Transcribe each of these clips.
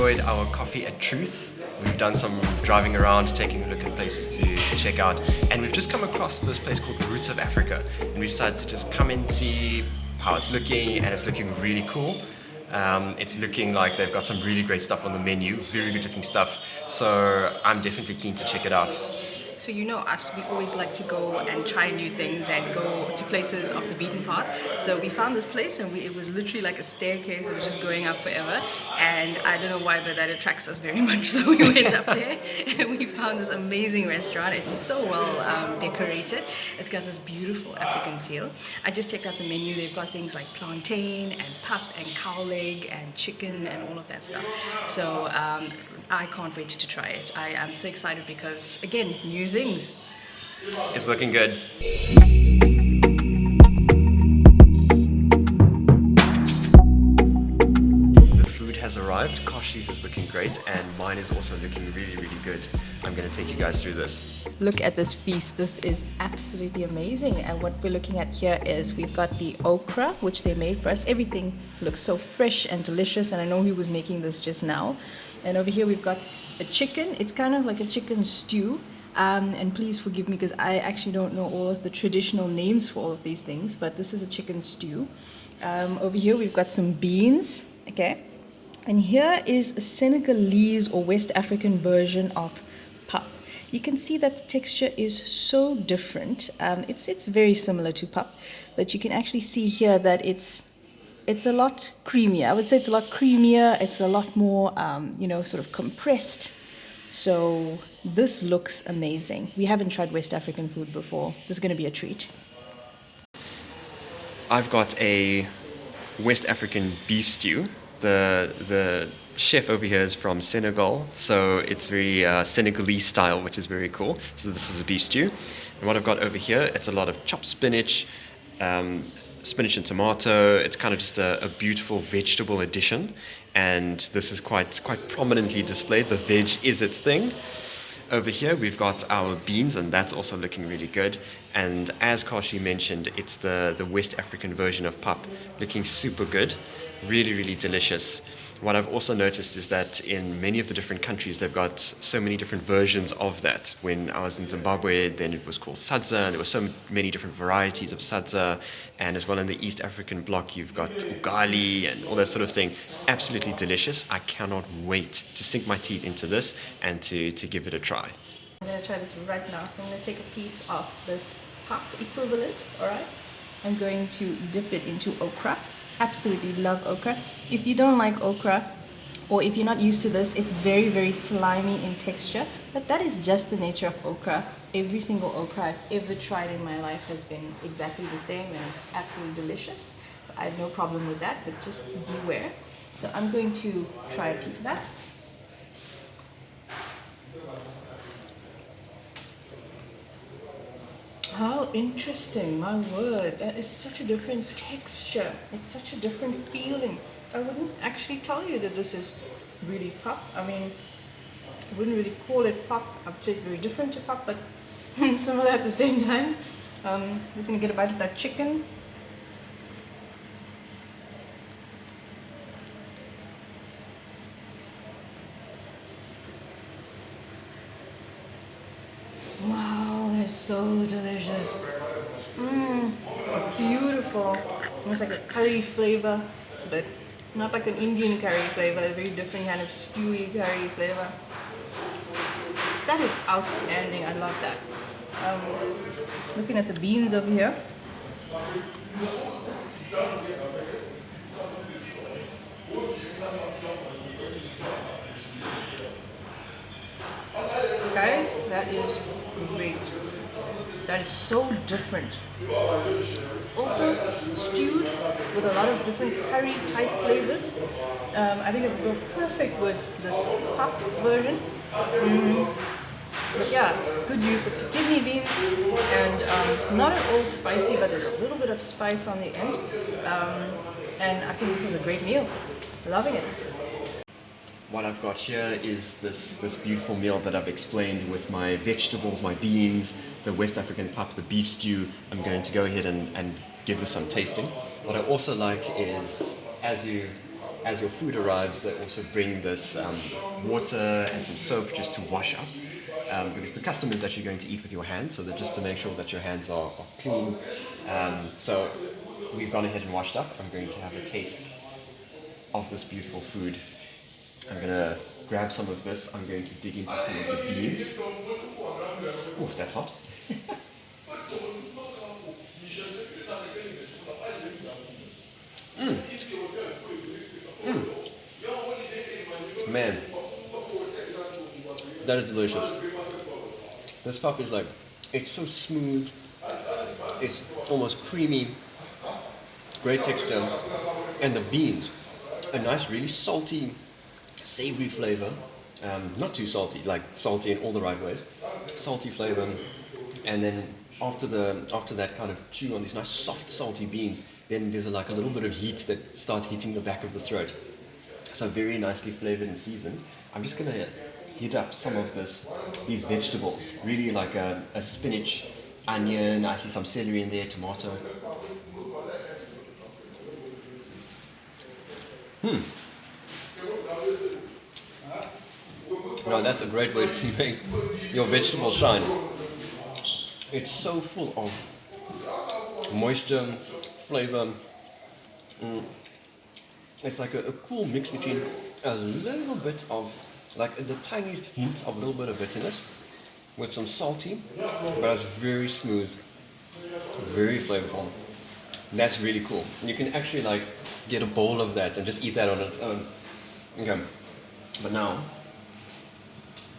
enjoyed our coffee at Truth. We've done some driving around, taking a look at places to check out, and we've just come across this place called Roots of Africa, and we decided to just come in, see how it's looking, and it's looking really cool. It's looking like they've got some really great stuff on the menu, very good looking stuff, so I'm definitely keen to check it out. So you know us, we always like to go and try new things and go to places off the beaten path. So we found this place and it was literally like a staircase. It was just going up forever. And I don't know why, but that attracts us very much. So we went up there and we found this amazing restaurant. It's so well decorated. It's got this beautiful African feel. I just checked out the menu. They've got things like plantain and pap and cow leg and chicken and all of that stuff. So I can't wait to try it. I am so excited because, again, new things. It's looking good. The food has arrived. Koshi's is looking great, and mine is also looking really, really good. I'm going to take you guys through this. Look at this feast. This is absolutely amazing. And what we're looking at here is we've got the okra, which they made for us. Everything looks so fresh and delicious, and I know he was making this just now. And over here we've got a chicken. It's kind of like a chicken stew. And please forgive me because I actually don't know all of the traditional names for all of these things, but this is a chicken stew. Over here we've got some beans, okay? And here is a Senegalese or West African version of pap. You can see that the texture is so different. It's very similar to pap, but you can actually see here that it's a lot creamier. I would say it's a lot creamier. It's a lot more, sort of compressed. So this looks amazing. We haven't tried West African food before. This is going to be a treat. I've got a West African beef stew. The chef over here is from Senegal, so it's very Senegalese style, which is very cool. So this is a beef stew. And what I've got over here, it's a lot of chopped spinach, spinach and tomato. It's kind of just a beautiful vegetable addition, and this is quite prominently displayed. The veg is its thing. Over here we've got our beans, and that's also looking really good. And as Kashi mentioned, it's the West African version of pap, looking super good, really, really delicious. What I've also noticed is that in many of the different countries, they've got so many different versions of that. When I was in Zimbabwe, then it was called sadza, and there were so many different varieties of sadza. And as well in the East African bloc, you've got ugali and all that sort of thing. Absolutely delicious. I cannot wait to sink my teeth into this and to give it a try. I'm going to try this right now. So I'm going to take a piece of this pap equivalent, all right? I'm going to dip it into okra. Absolutely love okra. If you don't like okra, or if you're not used to this, it's very, very slimy in texture, but that is just the nature of okra. Every single okra I've ever tried in my life has been exactly the same and it's absolutely delicious. So I have no problem with that, but just beware. So I'm going to try a piece of that. How interesting, my word. That is such a different texture. It's such a different feeling. I wouldn't actually tell you that this is really pap. I mean, I wouldn't really call it pap. I would say it's very different to pap, but similar at the same time. Just gonna get a bite of that chicken. Wow, that's so delicious. Beautiful. Almost like a curry flavor, but not like an Indian curry flavor, a very different kind of stewy curry flavor. That is outstanding. I love that. Looking at the beans over here. Guys, that is great. That is so different. Also stewed with a lot of different curry type flavors. I think it would go perfect with this pap version. But yeah, good use of kidney beans, and not at all spicy, but there's a little bit of spice on the end. And I think this is a great meal. Loving it. What I've got here is this beautiful meal that I've explained with my vegetables, my beans, the West African pap, the beef stew. I'm going to go ahead and give this some tasting. What I also like is, as you as your food arrives, they also bring this water and some soap just to wash up. Because the custom is that you're going to eat with your hands, so that just to make sure that your hands are clean. So we've gone ahead and washed up. I'm going to have a taste of this beautiful food. I'm going to grab some of this. I'm going to dig into some of the beans. Oh, that's hot. Man, that is delicious. This pap is like, it's so smooth, it's almost creamy, great texture, and the beans, a nice really salty, savory flavor, not too salty, like salty in all the right ways, salty flavor, and then after that kind of chew on these nice soft salty beans, then there's like a little bit of heat that starts hitting the back of the throat. So very nicely flavored and seasoned. I'm just gonna heat up some of these vegetables. Really like a spinach, onion. I see some celery in there, tomato. No, that's a great way to make your vegetables shine. It's so full of moisture, flavor. It's like a cool mix between a little bit of, like the tiniest hint of a little bit of bitterness with some salty, but it's very smooth, very flavorful. That's really cool. You can actually like get a bowl of that and just eat that on its own. Okay, but now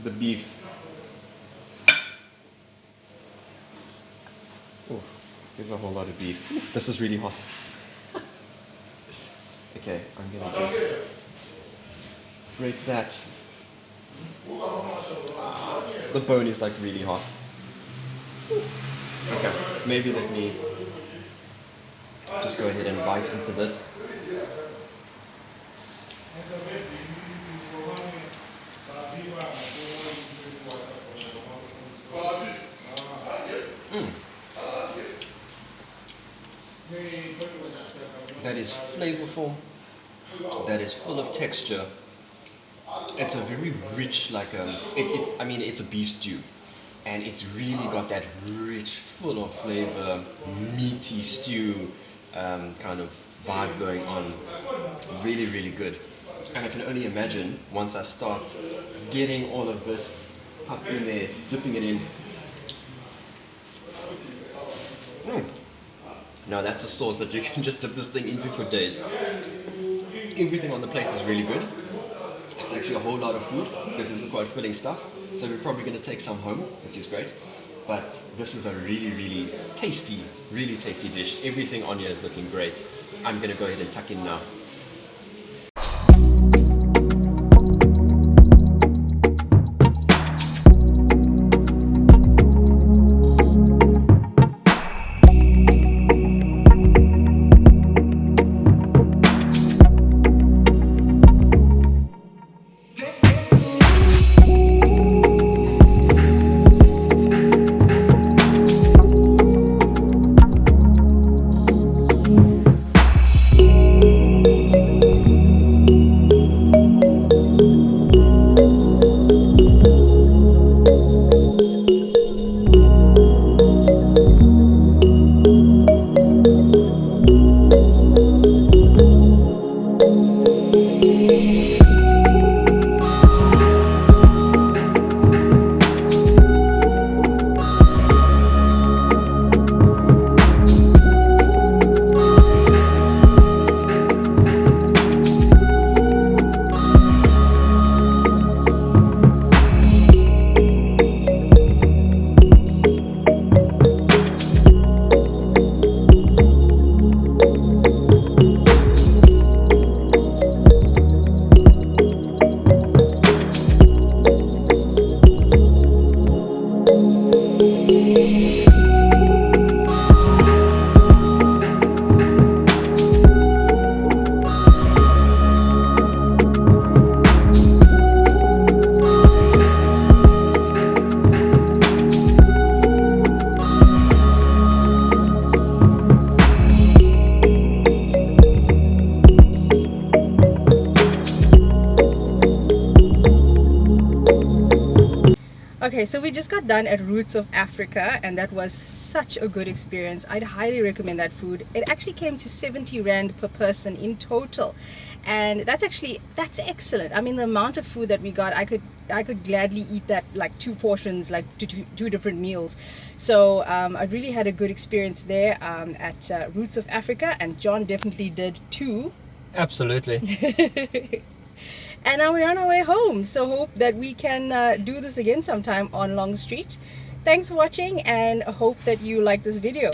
the beef. Oh, there's a whole lot of beef. This is really hot. Okay, I'm gonna just break that. The bone is like really hot. Okay, maybe let me just go ahead and bite into this. That is flavorful. That is full of texture. It's a very rich, like I mean, it's a beef stew, and it's really got that rich, full of flavor, meaty stew kind of vibe going on. Really, really good. And I can only imagine once I start getting all of this up in there, dipping it in. Now that's a sauce that you can just dip this thing into for days. Everything on the plate is really good. It's actually a whole lot of food because this is quite filling stuff. So we're probably going to take some home, which is great. But this is a really, really tasty dish. Everything on here is looking great. I'm going to go ahead and tuck in now. Okay, so we just got done at Roots of Africa, and that was such a good experience. I'd highly recommend that food. It actually came to 70 Rand per person in total. And that's excellent. I mean, the amount of food that we got, I could gladly eat that like two portions, like two different meals. So I really had a good experience there at Roots of Africa, and John definitely did too. Absolutely. And now we're on our way home. So hope that we can do this again sometime on Long Street. Thanks for watching, and hope that you like this video.